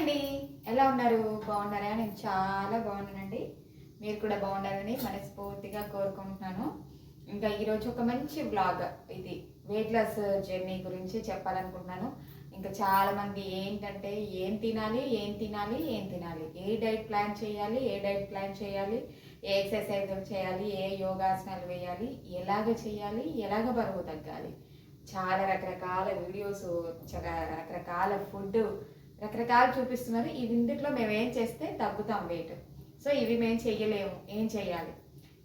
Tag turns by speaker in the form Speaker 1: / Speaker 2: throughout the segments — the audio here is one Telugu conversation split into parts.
Speaker 1: అండి. ఎలా ఉన్నారు? బాగున్నారా? నేను చాలా బాగున్నానండి. మీరు కూడా బాగుండాలని మనస్ఫూర్తిగా కోరుకుంటున్నాను. ఇంకా ఈరోజు ఒక మంచి వ్లాగ్ ఇది వెయిట్ లాస్ జర్నీ గురించి చెప్పాలనుకుంటున్నాను. ఇంకా చాలామంది ఏంటంటే ఏం తినాలి, ఏం తినాలి, ఏం తినాలి, ఏ డైట్ ప్లాన్ చేయాలి, ఏ డైట్ ప్లాన్ చేయాలి, ఏ ఎక్సర్సైజులు చేయాలి, ఏ యోగాసనాలు వేయాలి, ఎలాగ చేయాలి, ఎలాగ బరువు తగ్గాలి, చాలా రకరకాల వీడియోస్, చాలా రకరకాల ఫుడ్ రకరకాలు చూపిస్తున్నారు. ఇందులో మేము ఏం చేస్తే తగ్గుతాం వెయిట్, సో ఇవి మేము చెయ్యలేము, ఏం చెయ్యాలి,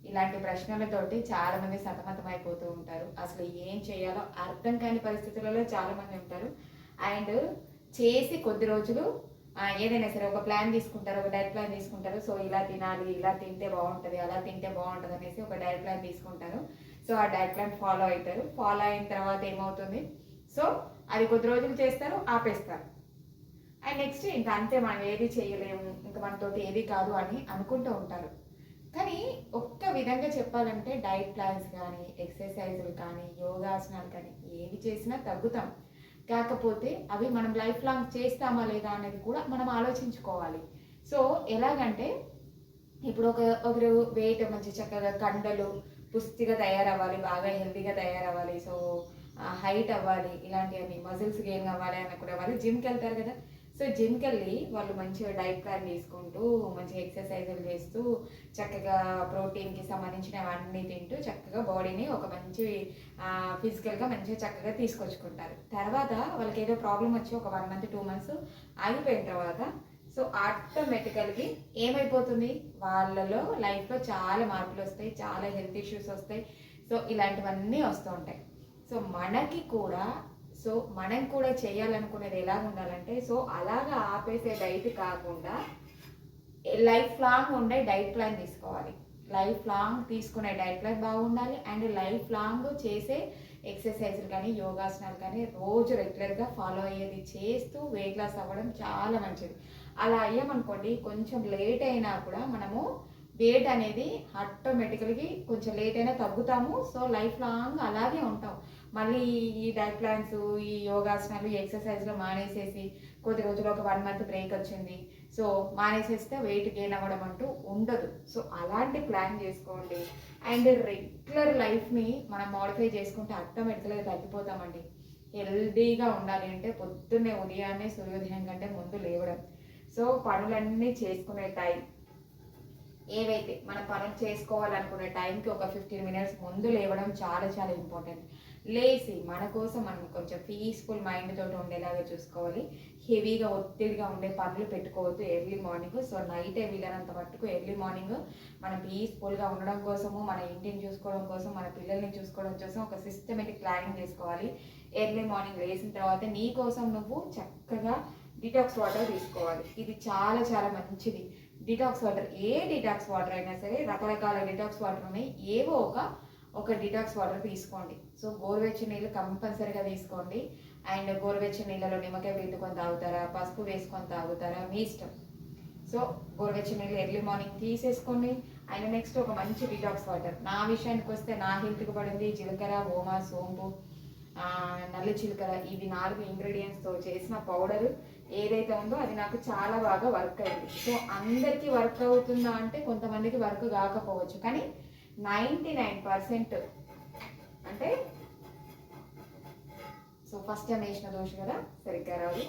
Speaker 1: ఇలాంటి ప్రశ్నలతోటి చాలామంది సతమతం అయిపోతూ ఉంటారు. అసలు ఏం చేయాలో అర్థం కాని పరిస్థితులలో చాలామంది ఉంటారు. అండ్ చేసి కొద్ది రోజులు ఏదైనా సరే ఒక ప్లాన్ తీసుకుంటారు, ఒక డైట్ ప్లాన్ తీసుకుంటారు. సో ఇలా తినాలి, ఇలా తింటే బాగుంటుంది, అలా తింటే బాగుంటుంది అనేసి ఒక డైట్ ప్లాన్ తీసుకుంటారు. సో ఆ డైట్ ప్లాన్ ఫాలో అవుతారు. ఫాలో అయిన తర్వాత ఏమవుతుంది, సో అది కొద్ది రోజులు చేస్తారు, ఆపేస్తారు. అండ్ నెక్స్ట్ ఇంకా అంతే, మనం ఏది చేయలేము, ఇంకా మనతోటి ఏది కాదు అని అనుకుంటూ ఉంటారు. కానీ ఒక్క విధంగా చెప్పాలంటే డైట్ ప్లాన్స్ కానీ, ఎక్సర్సైజులు కానీ, యోగాసనాలు కానీ ఏవి చేసినా తగ్గుతాం. కాకపోతే అవి మనం లైఫ్ లాంగ్ చేస్తామా లేదా అనేది కూడా మనం ఆలోచించుకోవాలి. సో ఎలాగంటే ఇప్పుడు ఒకరు వెయిట్ మంచి చక్కగా కండలు పుష్టిగా తయారవ్వాలి, బాగా హెల్తీగా తయారవ్వాలి, సో హైట్ అవ్వాలి, ఇలాంటివన్నీ మజిల్స్ గెయిన్ అవ్వాలి అనుకునే వాళ్ళు జిమ్కి వెళ్తారు కదా. సో జిమ్కి వెళ్ళి వాళ్ళు మంచిగా డైట్ ప్లాన్ తీసుకుంటూ, మంచిగా ఎక్సర్సైజులు చేస్తూ, చక్కగా ప్రోటీన్కి సంబంధించినవన్నీ తింటూ చక్కగా బాడీని ఒక మంచి ఫిజికల్గా మంచిగా చక్కగా తీసుకొచ్చుకుంటారు. తర్వాత వాళ్ళకి ఏదో ప్రాబ్లం వచ్చి ఒక 1 మంత్ 2 మంత్స్ ఆగిపోయిన తర్వాత సో ఆటోమేటికల్గా ఏమైపోతుంది, వాళ్ళలో లైఫ్లో చాలా మార్పులు వస్తాయి, చాలా హెల్త్ ఇష్యూస్ వస్తాయి. సో ఇలాంటివన్నీ వస్తూ ఉంటాయి. సో మనకి కూడా సో మనం కూడా చేయాలనుకునేది ఎలా ఉండాలంటే, సో అలాగా ఆపేసే డైట్ కాకుండా లైఫ్ లాంగ్ ఉండే డైట్ ప్లాన్ తీసుకోవాలి. లైఫ్ లాంగ్ తీసుకునే డైట్ ప్లాన్ బాగుండాలి. అండ్ లైఫ్ లాంగ్ చేసే ఎక్సర్సైజులు కానీ, యోగాసనాలు కానీ రోజు రెగ్యులర్గా ఫాలో అయ్యేది చేస్తూ వెయిట్ లాస్ అవ్వడం చాలా మంచిది. అలా అయ్యామనుకోండి, కొంచెం లేట్ అయినా కూడా మనము వెయిట్ అనేది ఆటోమేటికల్గా కొంచెం లేట్ అయినా తగ్గుతాము. సో లైఫ్ లాంగ్ అలాగే ఉంటాం. మళ్ళీ ఈ డైట్ ప్లాన్స్, ఈ యోగాసనాలు, ఈ ఎక్సర్సైజ్లో మానేసేసి కొద్ది రోజులు ఒక 1 మంత్ బ్రేక్ వచ్చింది, సో మానేసేస్తే వెయిట్ గెయిన్ అవ్వడం అంటూ ఉండదు. సో అలాంటి ప్లాన్ చేసుకోండి. అండ్ రెగ్యులర్ లైఫ్ని మనం మోడిఫై చేసుకుంటే ఆటోమేటిక్గా తగ్గిపోతామండి. హెల్దీగా ఉండాలి అంటే పొద్దున్నే ఉదయాన్నే సూర్యోదయం కంటే ముందు లేవడం. సో పనులన్నీ చేసుకునే టైం ఏవైతే మనం పనులు చేసుకోవాలనుకునే టైంకి ఒక 15 మినిట్స్ ముందు లేవడం చాలా చాలా ఇంపార్టెంట్. లేచి మన కోసం మనం కొంచెం పీస్ఫుల్ మైండ్ తోటి ఉండేలాగా చూసుకోవాలి. హెవీగా ఒత్తిడిగా ఉండే పనులు పెట్టుకోవద్దు ఎర్లీ మార్నింగ్. సో నైటే వీలైనంత మట్టుకు ఎర్లీ మార్నింగ్ మనం పీస్ఫుల్గా ఉండడం కోసము, మన ఇంటిని చూసుకోవడం కోసం, మన పిల్లల్ని చూసుకోవడం కోసం ఒక సిస్టమేటిక్ ప్లానింగ్ చేసుకోవాలి. ఎర్లీ మార్నింగ్ లేచిన తర్వాత నీ కోసం నువ్వు చక్కగా డిటాక్స్ వాటర్ తీసుకోవాలి. ఇది చాలా చాలా మంచిది. డిటాక్స్ వాటర్, ఏ డిటాక్స్ వాటర్ అయినా సరే, రకరకాల డిటాక్స్ వాటర్ ఉన్నాయి, ఏవో ఒక డిటాక్స్ వాటర్ తీసుకోండి. సో గోరువెచ్చని నీళ్ళు కంపల్సరీగా తీసుకోండి. అండ్ గోరువెచ్చని నీళ్ళలో నిమ్మకాయ పిండుకొని తాగుతారా, పసుపు వేసుకొని తాగుతారా, మీ ఇష్టం. సో గోరువెచ్చని నీళ్ళు ఎర్లీ మార్నింగ్ తీసేసుకోండి. అండ్ నెక్స్ట్ ఒక మంచి డిటాక్స్ వాటర్. నా విషయానికి వస్తే నా హెల్త్కి పడింది జీలకర్ర, ఓమా, సోంపు, నల్ల చిలకర, ఇవి 4 ఇంగ్రీడియంట్స్తో చేసిన పౌడర్ ఏదైతే ఉందో అది నాకు చాలా బాగా వర్క్ అయింది. సో అందరికీ వర్క్ అవుతుందా అంటే కొంతమందికి వర్క్ కాకపోవచ్చు, కానీ 99% అంటే సో ఫస్ట్ టైం వేసిన దోష కదా సరిగ్గా రాదు.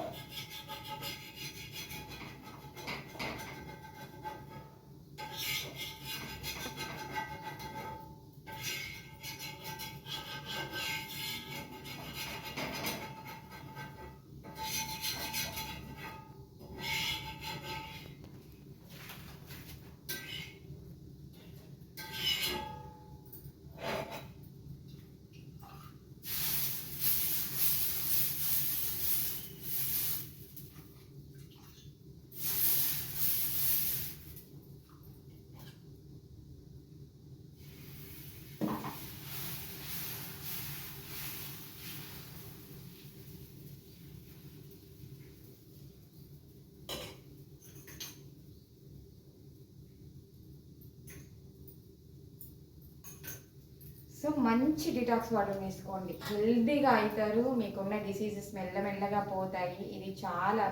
Speaker 1: సో మంచి డిటాక్స్ వాటర్ తీసుకోండి, హెల్తీగా అవుతారు, మీకున్న డిసీజెస్ మెల్లమెల్లగా పోతాయి. ఇది చాలా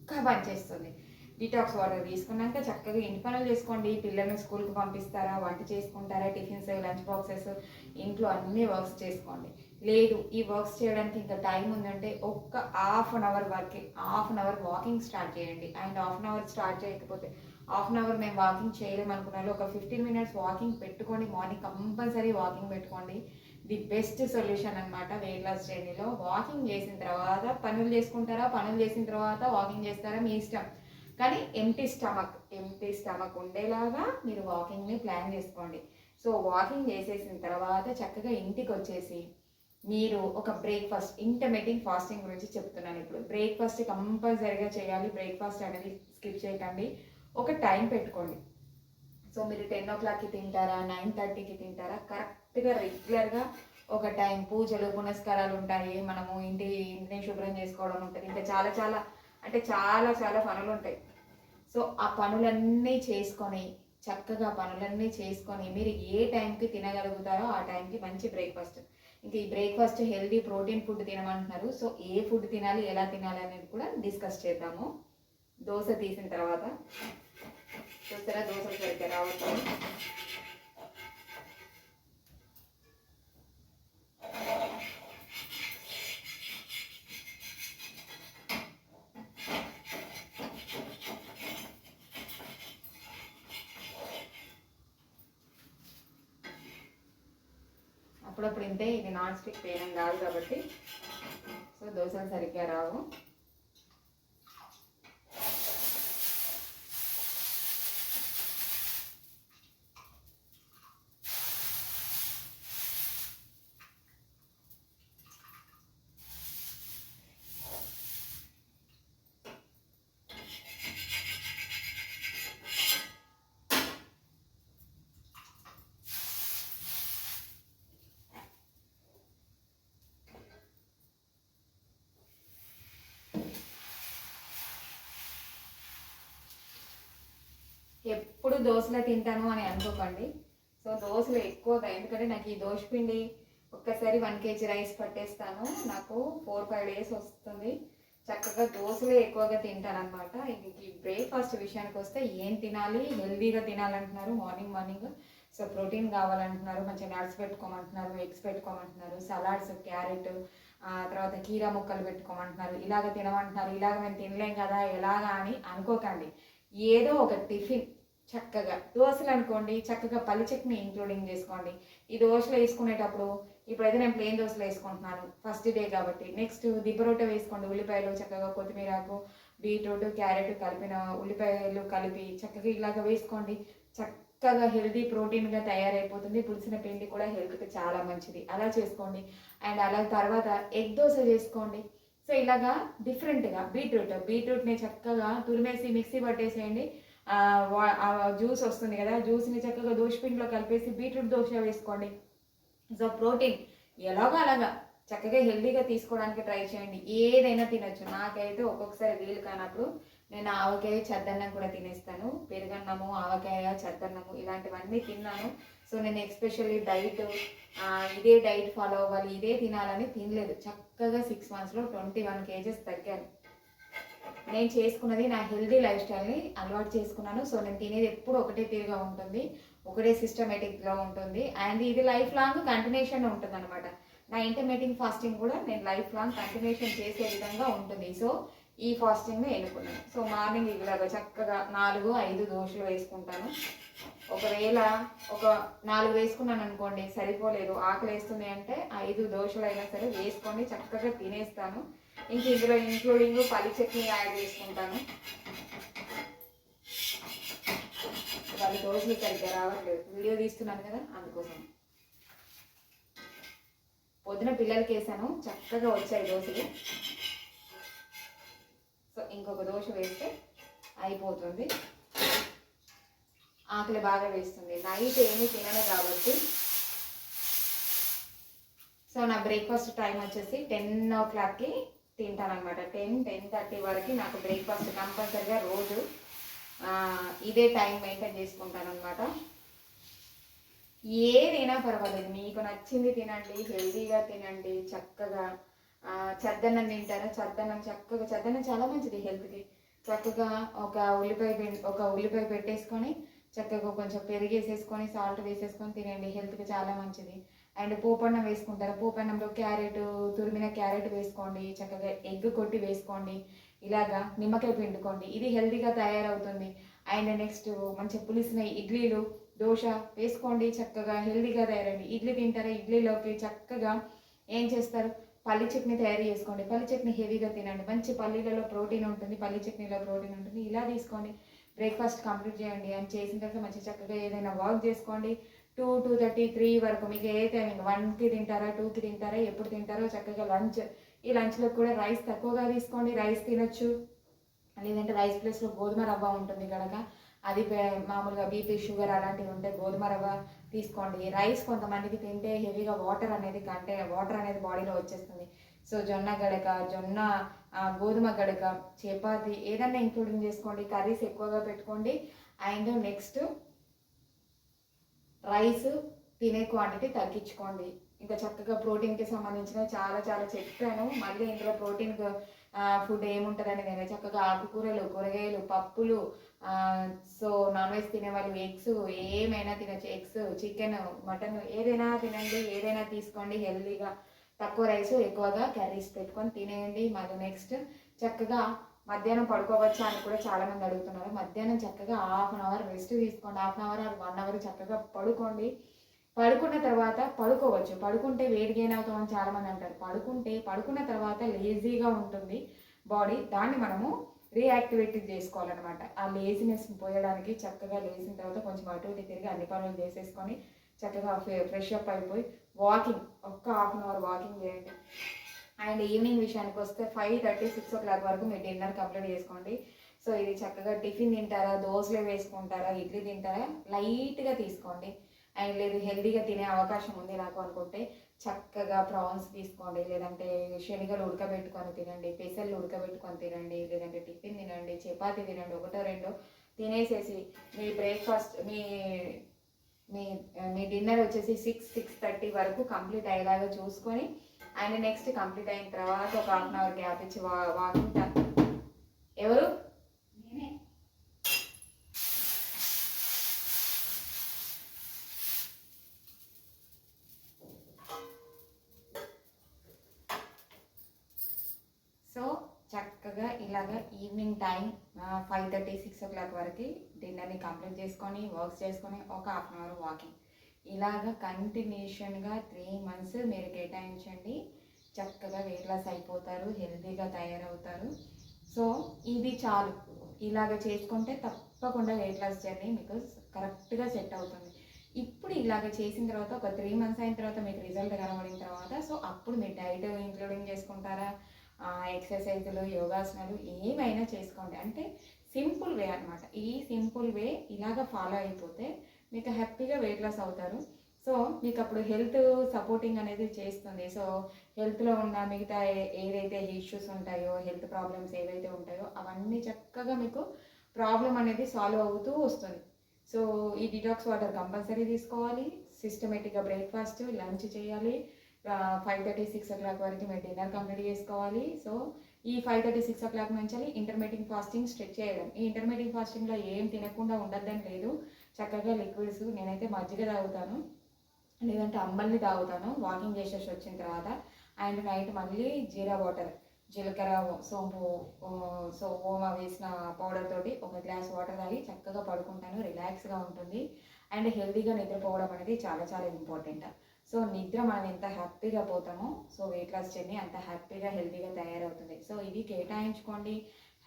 Speaker 1: పక్కా పనిచేస్తుంది. డిటాక్స్ వాటర్ తీసుకున్నాక చక్కగా ఇంటి పనులు చేసుకోండి. పిల్లల్ని స్కూల్కి పంపిస్తారా, వంట చేసుకుంటారా, టిఫిన్స్, లంచ్ బాక్సెస్, ఇంట్లో అన్ని వర్క్స్ చేసుకోండి. లేదు ఈ వర్క్స్ చేయడానికి ఇంకా టైం ఉందంటే ఒక్క హాఫ్ అన్ అవర్ వరకు, half an hour walking start చేయండి. And half an hour start చేయకపోతే హాఫ్ అన్ అవర్ మేము వాకింగ్ చేయలేమనుకున్నాను, ఒక 15 మినిట్స్ వాకింగ్ పెట్టుకోండి. మార్నింగ్ కంపల్సరీ వాకింగ్ పెట్టుకోండి. ది బెస్ట్ సొల్యూషన్ అనమాట వెయిట్ లాస్ జర్నీలో. వాకింగ్ చేసిన తర్వాత పనులు చేసుకుంటారా, పనులు చేసిన తర్వాత వాకింగ్ చేస్తారా మీ ఇష్టం, కానీ ఎంటీ స్టమక్ ఉండేలాగా మీరు వాకింగ్ని ప్లాన్ చేసుకోండి. సో వాకింగ్ చేసేసిన తర్వాత చక్కగా ఇంటికి వచ్చేసి మీరు ఒక బ్రేక్ఫాస్ట్, ఇంటర్మీడియట్ ఫాస్టింగ్ గురించి చెప్తున్నాను ఇప్పుడు. బ్రేక్ఫాస్ట్ కంపల్సరీగా చేయాలి. బ్రేక్ఫాస్ట్ అనేది స్కిప్ చేయకండి. ఒక టైం పెట్టుకోండి. సో మీరు 10 o'clockకి తింటారా, 9:30కి తింటారా, కరెక్ట్గా రెగ్యులర్గా ఒక టైం. పూజలు పునస్కారాలు ఉంటాయి, మనము ఇంటిని శుభ్రం చేసుకోవడం ఉంటుంది, ఇంకా చాలా చాలా అంటే చాలా చాలా పనులు ఉంటాయి. సో ఆ పనులన్నీ చేసుకొని చక్కగా పనులన్నీ చేసుకొని మీరు ఏ టైంకి తినగలుగుతారో ఆ టైంకి మంచి బ్రేక్ఫాస్ట్. ఇంకా ఈ బ్రేక్ఫాస్ట్ హెల్దీ ప్రోటీన్ ఫుడ్ తినమంటున్నారు. సో ఏ ఫుడ్ తినాలి, ఎలా తినాలి అనేది కూడా డిస్కస్ చేద్దాము. దోశ తీసిన తర్వాత చూస్తారా, దోశలు సరిగ్గా రావట్లేదు. అప్పుడప్పుడు ఇంతే, ఇది నాన్ స్టిక్ పేనం కాదు కాబట్టి సో దోశలు సరిగ్గా రావు. ఎప్పుడు దోశలు తింటాను అని అనుకోకండి. సో దోశలు ఎక్కువగా, ఎందుకంటే నాకు ఈ దోశ పిండి ఒక్కసారి 1 kg రైస్ పట్టేస్తాను, నాకు 4-5 days వస్తుంది. చక్కగా దోశలే ఎక్కువగా తింటాను అనమాట. ఈ బ్రేక్ఫాస్ట్ విషయానికి వస్తే ఏం తినాలి, హెల్దీగా తినాలంటున్నారు మార్నింగ్. సో ప్రోటీన్ కావాలంటున్నారు, మంచిగా నట్స్ పెట్టుకోమంటున్నారు, ఎగ్స్ పెట్టుకోమంటున్నారు, సలాడ్స్, క్యారెట్, తర్వాత కీరా ముక్కలు పెట్టుకోమంటున్నారు, ఇలాగ తినమంటున్నారు. ఇలాగ మేము తినలేం కదా ఎలాగా అని అనుకోకండి. ఏదో ఒక టిఫిన్ చక్కగా, దోశలు అనుకోండి, చక్కగా పల్లి చట్నీ ఇంక్లూడింగ్ చేసుకోండి. ఈ దోశలు వేసుకునేటప్పుడు ఇప్పుడైతే నేను ప్లెయిన్ దోశలు వేసుకుంటున్నాను, ఫస్ట్ డే కాబట్టి. నెక్స్ట్ దిబ్బరొట్ట వేసుకోండి, ఉల్లిపాయలు చక్కగా, కొత్తిమీరకు, బీట్రూట్, క్యారెట్ కలిపిన ఉల్లిపాయలు కలిపి చక్కగా ఇలాగ వేసుకోండి. చక్కగా హెల్దీ ప్రోటీన్గా తయారైపోతుంది. పులిసిన పిండి కూడా హెల్త్కి చాలా మంచిది. అలా చేసుకోండి. అండ్ అలా తర్వాత ఎగ్ దోశ చేసుకోండి. సో ఇలాగా డిఫరెంట్గా బీట్రూట్ని చక్కగా తురిమేసి మిక్సీ పట్టేసేయండి. జ్యూస్ వస్తుంది కదా, జ్యూస్ని చక్కగా దోశపిండిలో కలిపేసి బీట్రూట్ దోశ వేసుకోండి. సో ప్రోటీన్ ఎలాగో అలాగా చక్కగా హెల్దీగా తీసుకోవడానికి ట్రై చేయండి. ఏదైనా తినొచ్చు. నాకైతే ఒక్కొక్కసారి వీలు కానప్పుడు నేను ఆవకాయ చద్దన్నం కూడా తినేస్తాను. పెరుగన్నము, ఆవకాయ, చద్దన్నము ఇలాంటివన్నీ తిన్నాను. సో నేను ఎస్పెషల్లీ ఇదే డైట్ ఫాలో అవ్వాలి, ఇదే తినాలని తినలేదు. చక్కగా 6 monthsలో 21 kgs తగ్గాను. నేను చేసుకున్నది నా హెల్దీ లైఫ్ స్టైల్ని అలవాటు చేసుకున్నాను. సో నేను తినేది ఎప్పుడు ఒకటే తీరుగా ఉంటుంది, ఒకటే సిస్టమేటిక్గా ఉంటుంది. అండ్ ఇది లైఫ్ లాంగ్ కంటిన్యూషన్ ఉంటుంది అనమాట. నా ఇంటర్మీడియట్ ఫాస్టింగ్ కూడా నేను లైఫ్ లాంగ్ కంటిన్యూషన్ చేసే విధంగా ఉంటుంది. సో ఈ ఫాస్టింగ్ని ఎన్నుకున్నాను. సో మార్నింగ్ ఇలాగా చక్కగా 4-5 దోశలు వేసుకుంటాను. ఒకవేళ ఒక 4 వేసుకున్నాను అనుకోండి, సరిపోలేదు, ఆకలి వేస్తుంది అంటే 5 దోశలు అయినా సరే వేసుకొని చక్కగా తినేస్తాను. ఇందులో ఇంక్లూడింగ్ పల్లి చట్నీ యాడ్ చేసుకుంటాను. వాళ్ళు దోశలు సరిగ్గా రావట్లేదు, వీడియో తీస్తున్నాను కదా అందుకోసం. పొద్దున పిల్లలకి వేసాను, చక్కగా వచ్చాయి దోశలు. సో ఇంకొక దోశ వేస్తే అయిపోతుంది. ఆకలి బాగా వేస్తుంది, నైట్ ఏమీ తినను కాబట్టి. సో నా బ్రేక్ఫాస్ట్ టైం వచ్చేసి 10 o'clockకి తింటాను అనమాట. 10-10:30 వరకు నాకు బ్రేక్ఫాస్ట్ కంపల్సరిగా రోజు ఇదే టైం మెయింటైన్ చేసుకుంటాను అనమాట. ఏదైనా పర్వాలేదు, మీకు నచ్చింది తినండి, హెల్దీగా తినండి. చక్కగా చద్దన్నం తింటారా, చద్దన్నం చక్కగా, చద్దన్నం చాలా మంచిది హెల్త్కి. చక్కగా ఒక ఉల్లిపాయ పెట్టేసుకొని చక్కగా కొంచెం పెరిగేసేసుకొని సాల్ట్ వేసేసుకొని తినండి. హెల్త్కి చాలా మంచిది. అండ్ పోపన్నం వేసుకుంటారు, పోపన్నంలో క్యారెట్, తురిమిన క్యారెట్ వేసుకోండి, చక్కగా ఎగ్ కొట్టి వేసుకోండి, ఇలాగా నిమ్మకాయ పిండుకోండి, ఇది హెల్తీగా తయారవుతుంది. అండ్ నెక్స్ట్ మంచి పులిసిన ఇడ్లీలు, దోశ వేసుకోండి, చక్కగా హెల్తీగా తయారండి. ఇడ్లీ తింటారా, ఇడ్లీలోకి చక్కగా ఏం చేస్తారు, పల్లి చట్నీ తయారు చేసుకోండి. పల్లి చట్నీ హెవీగా తినండి, మంచి పల్లీలలో ప్రోటీన్ ఉంటుంది, పల్లి చట్నీలో ప్రోటీన్ ఉంటుంది. ఇలా తీసుకోండి, బ్రేక్ఫాస్ట్ కంప్లీట్ చేయండి. అని చేసిన తర్వాత మంచి చక్కగా ఏదైనా వాక్ చేసుకోండి. 2:30, 3 వరకు మీకు ఏ టైమింగ్, 1కి తింటారా, 2కి తింటారా, ఎప్పుడు తింటారో చక్కగా లంచ్. ఈ లంచ్లో కూడా రైస్ తక్కువగా తీసుకోండి, రైస్ తినొచ్చు. లేదంటే రైస్ ప్లేస్లో గోధుమ రవ్వ ఉంటుంది కనుక అది మామూలుగా బీపీ షుగర్ అలాంటివి ఉంటే గోధుమ రవ్వ తీసుకోండి. రైస్ కొంతమందికి తింటే హెవీగా వాటర్ అనేది బాడీలో వచ్చేస్తుంది. సో జొన్న గడక, గోధుమ గడక, చపాతి ఏదన్నా ఇంక్లూడింగ్ చేసుకోండి. కర్రీస్ ఎక్కువగా పెట్టుకోండి. అండ్ నెక్స్ట్ రైస్ తినే క్వాంటిటీ తగ్గించుకోండి. ఇంకా చక్కగా ప్రోటీన్కి సంబంధించిన చాలా చాలా చెప్పాను. మళ్ళీ ఇందులో ప్రోటీన్ ఫుడ్ ఏముంటుందని నేను చక్కగా ఆకుకూరలు, కూరగాయలు, పప్పులు, సో నాన్ వెజ్ తినేవాళ్ళు ఎగ్స్ ఏమైనా తినచ్చు. ఎగ్స్, చికెన్, మటన్ ఏదైనా తినండి, ఏదైనా తీసుకోండి హెల్తీగా. తక్కువ రైస్ ఎక్కువగా కర్రీస్ పెట్టుకొని తినేయండి. మళ్ళీ నెక్స్ట్ చక్కగా మధ్యాహ్నం పడుకోవచ్చా అని కూడా చాలామంది అడుగుతున్నారు. మధ్యాహ్నం చక్కగా హాఫ్ అన్ అవర్ రెస్ట్ తీసుకోండి, half an hour or 1 hour చక్కగా పడుకోండి. పడుకున్న తర్వాత పడుకోవచ్చు, పడుకుంటే వెయిట్ గెయిన్ అవుతామని చాలామంది అంటారు. పడుకున్న తర్వాత లేజీగా ఉంటుంది బాడీ, దాన్ని మనము రీయాక్టివేట్ చేసుకోవాలన్నమాట. ఆ లేజినెస్ పోయడానికి చక్కగా లేచిన తర్వాత కొంచెం అటు ఇటు తిరిగి అన్ని పనులు చేసేసుకొని చక్కగా ఫ్రెష్ అప్ అయిపోయి వాకింగ్, ఒక్క హాఫ్ అన్ అవర్ వాకింగ్ చేయండి. అండ్ ఈవినింగ్ విషయానికి వస్తే 5:30, 6 o'clock వరకు మీరు డిన్నర్ కంప్లీట్ చేసుకోండి. సో ఇది చక్కగా టిఫిన్ తింటారా, దోశలే వేసుకుంటారా, ఇడ్లీ తింటారా, లైట్గా తీసుకోండి. అండ్ లేదు హెల్తీగా తినే అవకాశం ఉంది నాకు అనుకుంటే చక్కగా ప్రాన్స్ తీసుకోండి, లేదంటే శనగలు ఉడకబెట్టుకొని తినండి, పెసలు ఉడకబెట్టుకొని తినండి, లేదంటే టిఫిన్ తినండి, చపాతీ తినండి. 1-2 తినేసేసి మీ బ్రేక్ఫాస్ట్ మీ మీ మీ డిన్నర్ వచ్చేసి 6-6:30 వరకు కంప్లీట్ అయ్యేలాగా చూసుకొని అండ్ నెక్స్ట్ కంప్లీట్ అయిన తర్వాత ఒక హాఫ్ అన్ అవర్ గ్యాప్ ఇచ్చి వాకింగ్. ఎవరు సో చక్కగా ఇలాగ ఈవినింగ్ టైం 5:30, 6 o'clock వరకు డిన్నర్ని కంప్లీట్ చేసుకొని వర్క్స్ చేసుకొని ఒక హాఫ్ అన్ అవర్ వాకింగ్, ఇలాగ కంటిన్యూషన్గా 3 months మీరు కేటాయించండి. చక్కగా వెయిట్ లాస్ అయిపోతారు, హెల్తీగా తయారవుతారు. సో ఇది చాలు, ఇలాగ చేసుకుంటే తప్పకుండా వెయిట్ లాస్ జర్నీ మీకు కరెక్ట్గా సెట్ అవుతుంది. ఇప్పుడు ఇలాగ చేసిన తర్వాత ఒక 3 months అయిన తర్వాత మీకు రిజల్ట్ కనబడిన తర్వాత సో అప్పుడు మీరు డైట్ ఇంక్లూడింగ్ చేసుకుంటారా, ఎక్సర్సైజులు, యోగాసనాలు ఏమైనా చేసుకోండి. అంటే సింపుల్ వే అనమాట. ఈ సింపుల్ వే ఇలాగ ఫాలో అయిపోతే మీకు హ్యాపీగా వెయిట్ లాస్ అవుతారు. సో మీకు అప్పుడు హెల్త్ సపోర్టింగ్ అనేది చేస్తుంది. సో హెల్త్లో ఉన్న మిగతా ఏదైతే ఇష్యూస్ ఉంటాయో, హెల్త్ ప్రాబ్లమ్స్ ఏవైతే ఉంటాయో అవన్నీ చక్కగా మీకు ప్రాబ్లం అనేది సాల్వ్ అవుతూ వస్తుంది. సో ఈ డిటాక్స్ వాటర్ కంపల్సరీ తీసుకోవాలి, సిస్టమేటిక్గా బ్రేక్ఫాస్ట్, లంచ్ చేయాలి, 5:30, 6 o'clock వరకు మీరు డిన్నర్ కంప్లీట్ చేసుకోవాలి. సో ఈ 5:30, 6 o'clock నుంచి ఇంటర్మీడియట్ ఫాస్టింగ్ స్ట్రెచ్ చేయడం. ఈ ఇంటర్మీడియట్ ఫాస్టింగ్లో ఏం తినకుండా ఉండద్దని లేదు, చక్కగా లిక్విడ్స్, నేనైతే మజ్జిగ తాగుతాను, లేదంటే అంబల్ని తాగుతాను వాకింగ్ చేసేసి వచ్చిన తర్వాత. అండ్ నైట్ మళ్ళీ జీరా వాటర్, జీలకర్ర, సోంపు, సో ఓమా వేసిన పౌడర్ తోటి ఒక గ్లాస్ వాటర్ తాగి చక్కగా పడుకుంటాను, రిలాక్స్గా ఉంటుంది. అండ్ హెల్తీగా నిద్రపోవడం అనేది చాలా చాలా ఇంపార్టెంట్. సో నిద్ర మనం ఎంత హ్యాపీగా పోతామో సో వెయిట్ లాస్ జర్నీ అంత హ్యాపీగా హెల్తీగా తయారవుతుంది. సో ఇది కేటాయించుకోండి,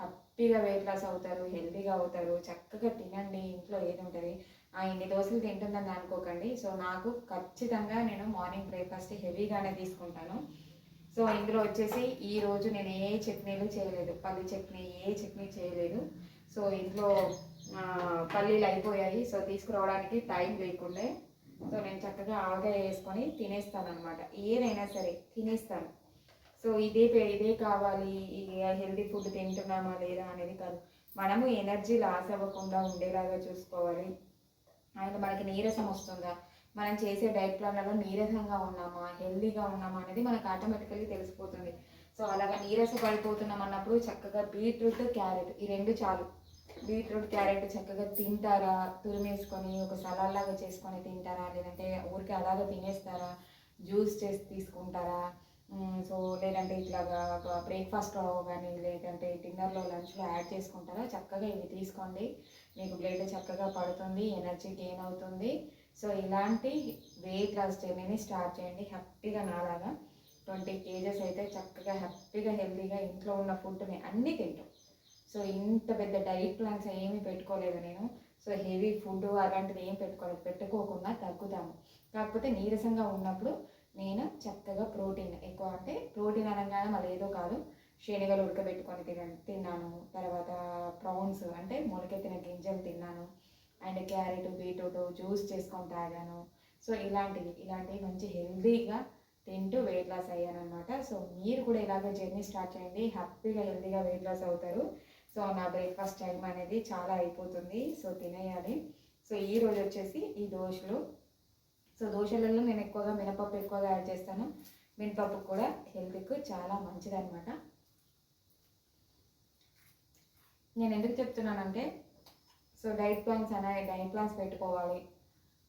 Speaker 1: హ్యాపీగా వెయిట్ లాస్ అవుతారు, హెల్తీగా అవుతారు. చక్కగా తినండి, ఇంట్లో ఏది ఉంటుంది ఇన్ని దోశలు తింటుందని అనుకోకండి. సో నాకు ఖచ్చితంగా నేను మార్నింగ్ బ్రేక్ఫాస్ట్ హెవీగానే తీసుకుంటాను. సో ఇందులో వచ్చేసి ఈరోజు నేను ఏ చట్నీలు చేయలేదు, పల్లి చట్నీ ఏ చట్నీ చేయలేదు. సో ఇంట్లో పల్లీలు అయిపోయాయి, సో తీసుకురావడానికి టైం లేకుండే. సో నేను చక్కగా ఆవకాయ వేసుకొని తినేస్తాను అనమాట, ఏదైనా సరే తినేస్తాను. సో ఇదే కావాలి, హెల్తీ ఫుడ్ తింటున్నామా లేదా అనేది కాదు, మనము ఎనర్జీ లాస్ అవ్వకుండా ఉండేలాగా చూసుకోవాలి. అండ్ మనకి నీరసం వస్తుందా, మనం చేసే డైట్ ప్లాన్లలో నీరసంగా ఉన్నామా, హెల్తీగా ఉన్నామా అనేది మనకు ఆటోమేటికల్లీ తెలిసిపోతుంది. సో అలాగా నీరస పడిపోతున్నాం అన్నప్పుడు చక్కగా బీట్రూట్ క్యారెట్ ఈ రెండు చాలు. బీట్రూట్ క్యారెట్ చక్కగా తింటారా, తురిమేసుకొని ఒక సలాడ్ లాగా చేసుకొని తింటారా, లేదంటే ఊరికే అలాగే తినేస్తారా, జ్యూస్ చేసి తీసుకుంటారా, సో లేదంటే ఇట్లాగా బ్రేక్ఫాస్ట్లో కానీ లేదంటే డిన్నర్లో లంచ్లో యాడ్ చేసుకుంటారా, చక్కగా ఇవి తీసుకోండి. మీకు బ్లడ్ చక్కగా పడుతుంది, ఎనర్జీ గెయిన్ అవుతుంది. సో ఇలాంటి వెయిట్ లాస్ జర్నీని స్టార్ట్ చేయండి హ్యాపీగా. నాలాగా 20 kgs అయితే చక్కగా హ్యాపీగా హెల్తీగా ఇంట్లో ఉన్న ఫుడ్ని అన్నీ తింటాం. సో ఇంత పెద్ద డైట్ ప్లాన్స్ ఏమీ పెట్టుకోలేదు నేను. సో హెవీ ఫుడ్ అలాంటిది ఏం పెట్టుకోలేదు. పెట్టుకోకుండా తగ్గుతాము. కాకపోతే నీరసంగా ఉన్నప్పుడు నేను చక్కగా ప్రోటీన్ ఎక్కువ, అంటే ప్రోటీన్ అనగానే మళ్ళీ ఏదో కాదు, శనగలు ఉడకబెట్టుకొని తిన్నాను. తర్వాత ప్రాన్స్ అంటే మొలకెత్తిన గింజలు తిన్నాను. అండ్ క్యారెట్ బీట్రూట్ జ్యూస్ చేసుకొని తాగాను. సో ఇలాంటివి మంచి హెల్తీగా తింటూ వెయిట్ లాస్ అయ్యాను అనమాట. సో మీరు కూడా ఇలాగ జర్నీ స్టార్ట్ చేయండి, హ్యాపీగా హెల్తీగా వెయిట్ లాస్ అవుతారు. సో నా బ్రేక్ఫాస్ట్ టైం అనేది చాలా అయిపోతుంది, సో తినేయాలి. సో ఈరోజు వచ్చేసి ఈ దోశలు. సో దోశలలో నేను ఎక్కువగా మినపప్పు ఎక్కువగా యాడ్ చేస్తాను. మినపప్పు కూడా హెల్త్కి చాలా మంచిదన్నమాట. నేను ఎందుకు చెప్తున్నానంటే, సో డైట్ ప్లాన్స్ పెట్టుకోవాలి,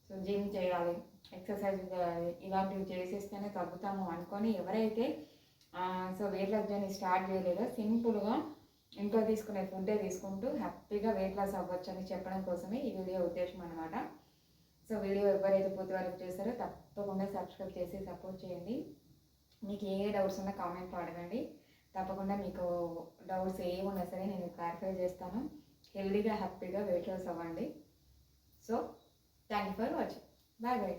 Speaker 1: సో జిమ్ చేయాలి, ఎక్సర్సైజ్ చేయాలి, ఇలాంటివి చేసేస్తేనే తగ్గుతాము అనుకొని ఎవరైతే so weight loss journey start చేయలేదో, సింపుల్గా ఇంట్లో తీసుకునే ఫుడ్డే తీసుకుంటూ హ్యాపీగా వెయిట్ లాస్ అవ్వచ్చు అని చెప్పడం కోసమే ఈ వీడియో ఉద్దేశం అనమాట. సో వీడియో ఎవరైతే పూర్తి వరకు చేస్తారో తప్పకుండా సబ్స్క్రైబ్ చేసి సపోర్ట్ చేయండి. మీకు ఏ డౌట్స్ ఉన్నా కామెంట్లో అడగండి. తప్పకుండా మీకు డౌట్స్ ఏమున్నా సరే నేను క్లారిఫై చేస్తాను. హెల్దీగా హ్యాపీగా వెయిట్ లాస్ అవ్వండి. So thank you for watching. Bye bye.